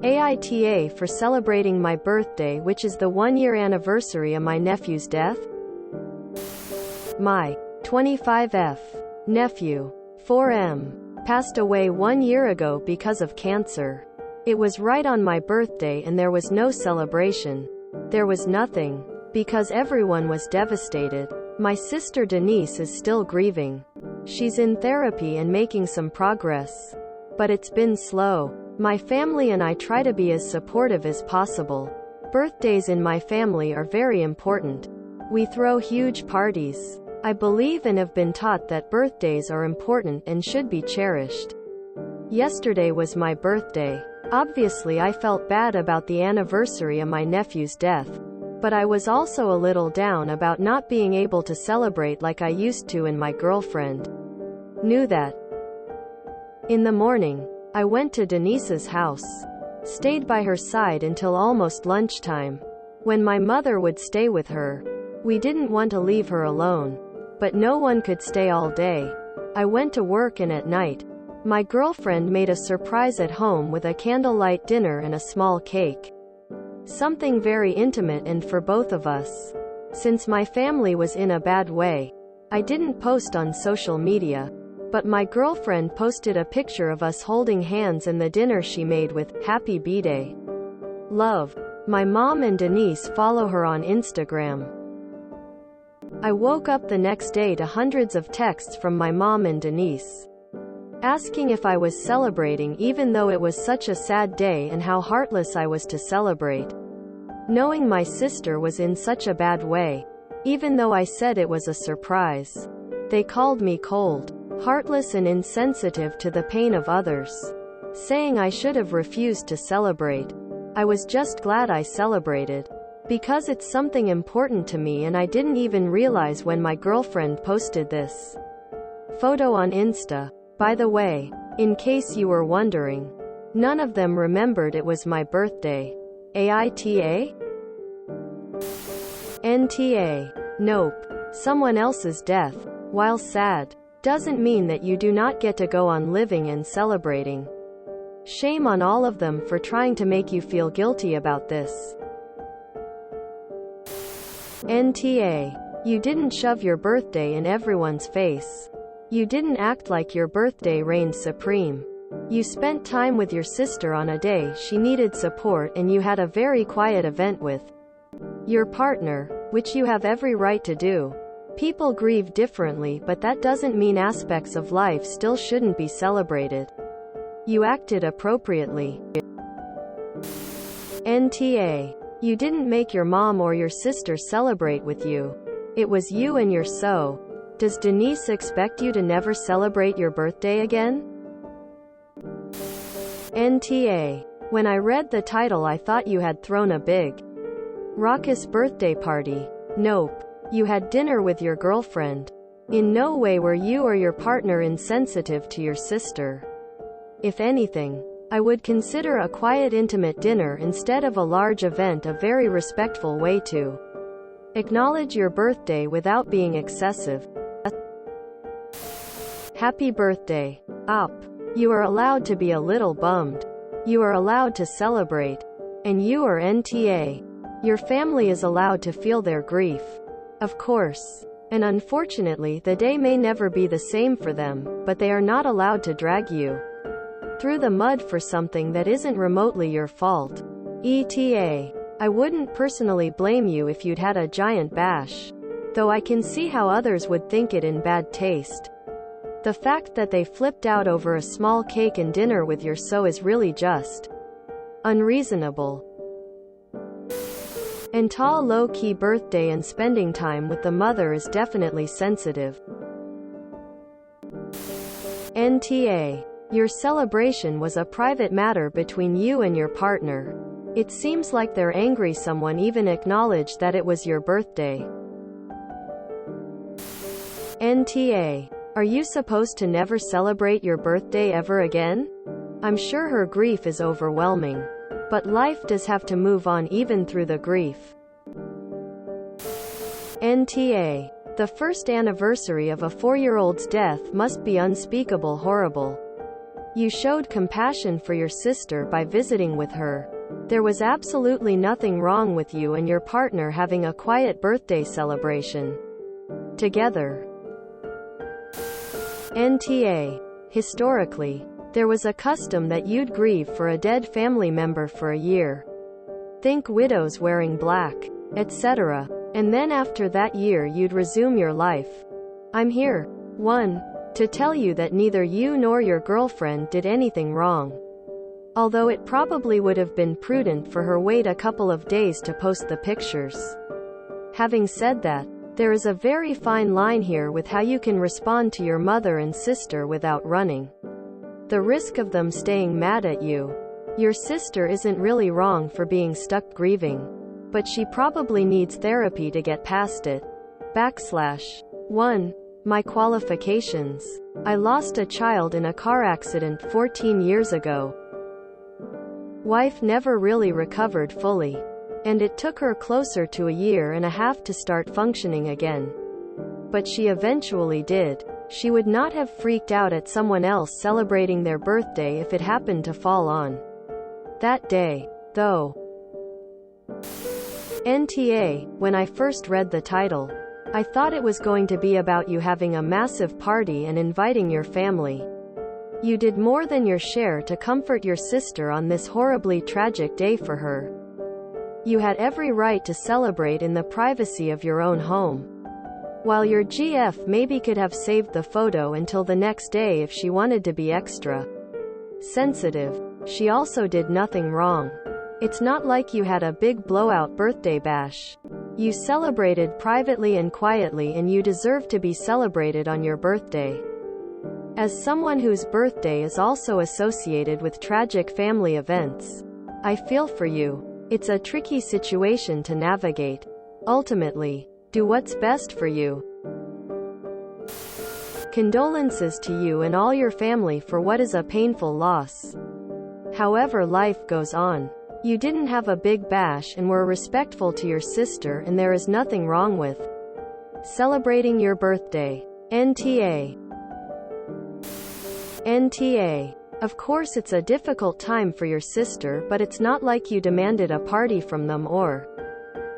AITA for celebrating my birthday, which is the 1-year anniversary of my nephew's death. My 25F nephew, 4M, passed away 1 year ago because of cancer. It was right on my birthday and there was no celebration. There was nothing. Because everyone was devastated. My sister Denise is still grieving. She's in therapy and making some progress. But it's been slow. My family and I try to be as supportive as possible. Birthdays in my family are very important. We throw huge parties. I believe and have been taught that birthdays are important and should be cherished. Yesterday was my birthday. Obviously I felt bad about the anniversary of my nephew's death. But I was also a little down about not being able to celebrate like I used to, and my girlfriend knew that. In the morning, I went to Denise's house. Stayed by her side until almost lunchtime, when my mother would stay with her. We didn't want to leave her alone. But no one could stay all day. I went to work, and at night, my girlfriend made a surprise at home with a candlelight dinner and a small cake. Something very intimate and for both of us. Since my family was in a bad way, I didn't post on social media. But my girlfriend posted a picture of us holding hands and the dinner she made with "Happy B-Day. Love." My mom and Denise follow her on Instagram. I woke up the next day to hundreds of texts from my mom and Denise, asking if I was celebrating even though it was such a sad day, and how heartless I was to celebrate, knowing my sister was in such a bad way, even though I said it was a surprise. They called me cold, heartless and insensitive to the pain of others, saying I should have refused to celebrate. I was just glad I celebrated, because it's something important to me, and I didn't even realize when my girlfriend posted this photo on Insta. By the way, in case you were wondering, none of them remembered it was my birthday. AITA? NTA. Nope. Someone else's death, while sad, doesn't mean that you do not get to go on living and celebrating. Shame on all of them for trying to make you feel guilty about this. NTA. You didn't shove your birthday in everyone's face. You didn't act like your birthday reigned supreme. You spent time with your sister on a day she needed support, and you had a very quiet event with your partner, which you have every right to do. People grieve differently, but that doesn't mean aspects of life still shouldn't be celebrated. You acted appropriately. NTA. You didn't make your mom or your sister celebrate with you. It was you and your so. Does Denise expect you to never celebrate your birthday again? NTA. When I read the title I thought you had thrown a big, raucous birthday party. Nope. You had dinner with your girlfriend. In no way were you or your partner insensitive to your sister. If anything, I would consider a quiet, intimate dinner instead of a large event a very respectful way to acknowledge your birthday without being excessive. Happy birthday. Up. You are allowed to be a little bummed. You are allowed to celebrate. And you are NTA. Your family is allowed to feel their grief. Of course. And unfortunately, the day may never be the same for them, but they are not allowed to drag you through the mud for something that isn't remotely your fault. ETA. I wouldn't personally blame you if you'd had a giant bash, though I can see how others would think it in bad taste. The fact that they flipped out over a small cake and dinner with your so is really just unreasonable. And tall low-key birthday and spending time with the mother is definitely sensitive. NTA. Your celebration was a private matter between you and your partner. It seems like they're angry someone even acknowledged that it was your birthday. NTA. Are you supposed to never celebrate your birthday ever again? I'm sure her grief is overwhelming. But life does have to move on even through the grief. NTA. The first anniversary of a 4-year-old's death must be unspeakable horrible. You showed compassion for your sister by visiting with her. There was absolutely nothing wrong with you and your partner having a quiet birthday celebration together. NTA. Historically, there was a custom that you'd grieve for a dead family member for a year. Think widows wearing black, etc. And then after that year you'd resume your life. I'm here, 1. to tell you that neither you nor your girlfriend did anything wrong. Although it probably would have been prudent for her wait a couple of days to post the pictures. Having said that, there is a very fine line here with how you can respond to your mother and sister without running the risk of them staying mad at you. Your sister isn't really wrong for being stuck grieving, but she probably needs therapy to get past it. / 1. My qualifications. I lost a child in a car accident 14 years ago. Wife never really recovered fully, and it took her closer to a year and a half to start functioning again. But she eventually did. She would not have freaked out at someone else celebrating their birthday if it happened to fall on that day, though. NTA. When I first read the title, I thought it was going to be about you having a massive party and inviting your family. You did more than your share to comfort your sister on this horribly tragic day for her. You had every right to celebrate in the privacy of your own home. While your GF maybe could have saved the photo until the next day if she wanted to be extra sensitive, she also did nothing wrong. It's not like you had a big blowout birthday bash. You celebrated privately and quietly, and you deserve to be celebrated on your birthday. As someone whose birthday is also associated with tragic family events, I feel for you. It's a tricky situation to navigate. Ultimately, do what's best for you. Condolences to you and all your family for what is a painful loss. However, life goes on. You didn't have a big bash and were respectful to your sister, and there is nothing wrong with celebrating your birthday. NTA. NTA. Of course it's a difficult time for your sister, but it's not like you demanded a party from them or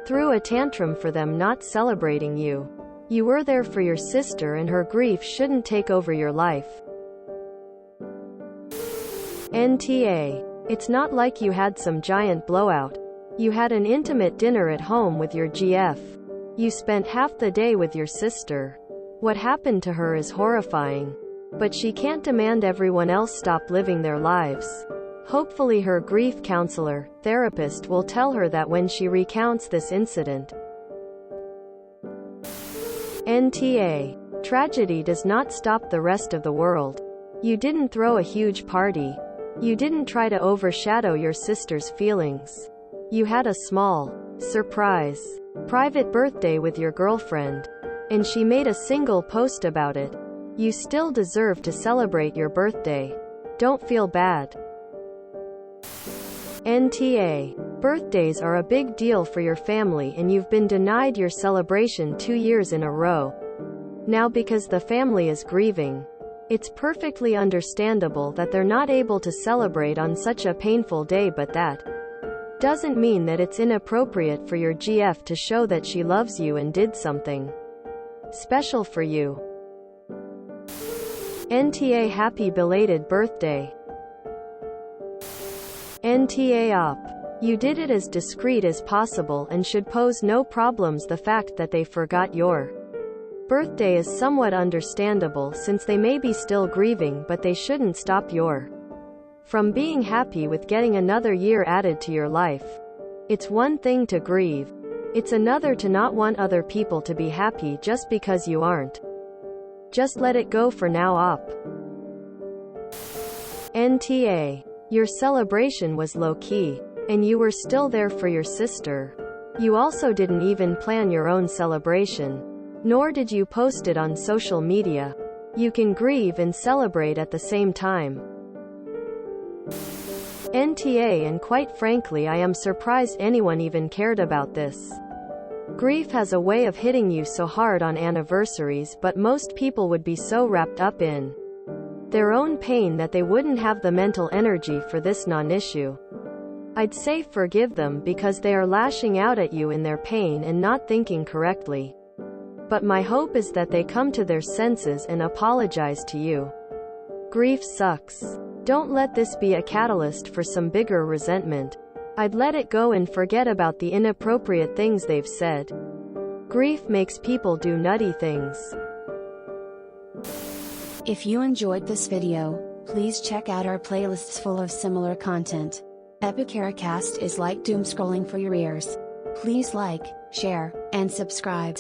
threw a tantrum for them not celebrating you. You were there for your sister, and her grief shouldn't take over your life. NTA. It's not like you had some giant blowout. You had an intimate dinner at home with your GF. You spent half the day with your sister. What happened to her is horrifying. But she can't demand everyone else stop living their lives. Hopefully her grief counselor, therapist will tell her that when she recounts this incident. NTA. Tragedy does not stop the rest of the world. You didn't throw a huge party. You didn't try to overshadow your sister's feelings. You had a small, surprise, private birthday with your girlfriend, and she made a single post about it. You still deserve to celebrate your birthday. Don't feel bad. NTA. Birthdays are a big deal for your family, and you've been denied your celebration 2 years in a row. Now, because the family is grieving, it's perfectly understandable that they're not able to celebrate on such a painful day, but that doesn't mean that it's inappropriate for your GF to show that she loves you and did something special for you. NTA. Happy belated birthday. NTA. Op. You did it as discreet as possible and should pose no problems. The fact that they forgot your birthday is somewhat understandable since they may be still grieving, but they shouldn't stop your from being happy with getting another year added to your life. It's one thing to grieve. It's another to not want other people to be happy just because you aren't. Just let it go for now. Op. NTA. Your celebration was low-key, and you were still there for your sister. You also didn't even plan your own celebration, nor did you post it on social media. You can grieve and celebrate at the same time. NTA. And quite frankly, I am surprised anyone even cared about this. Grief has a way of hitting you so hard on anniversaries, but most people would be so wrapped up in their own pain that they wouldn't have the mental energy for this non-issue. I'd say forgive them because they are lashing out at you in their pain and not thinking correctly. But my hope is that they come to their senses and apologize to you. Grief sucks. Don't let this be a catalyst for some bigger resentment. I'd let it go and forget about the inappropriate things they've said. Grief makes people do nutty things. If you enjoyed this video, please check out our playlists full of similar content. AmITheAsshole is like doom scrolling for your ears. Please like, share, and subscribe.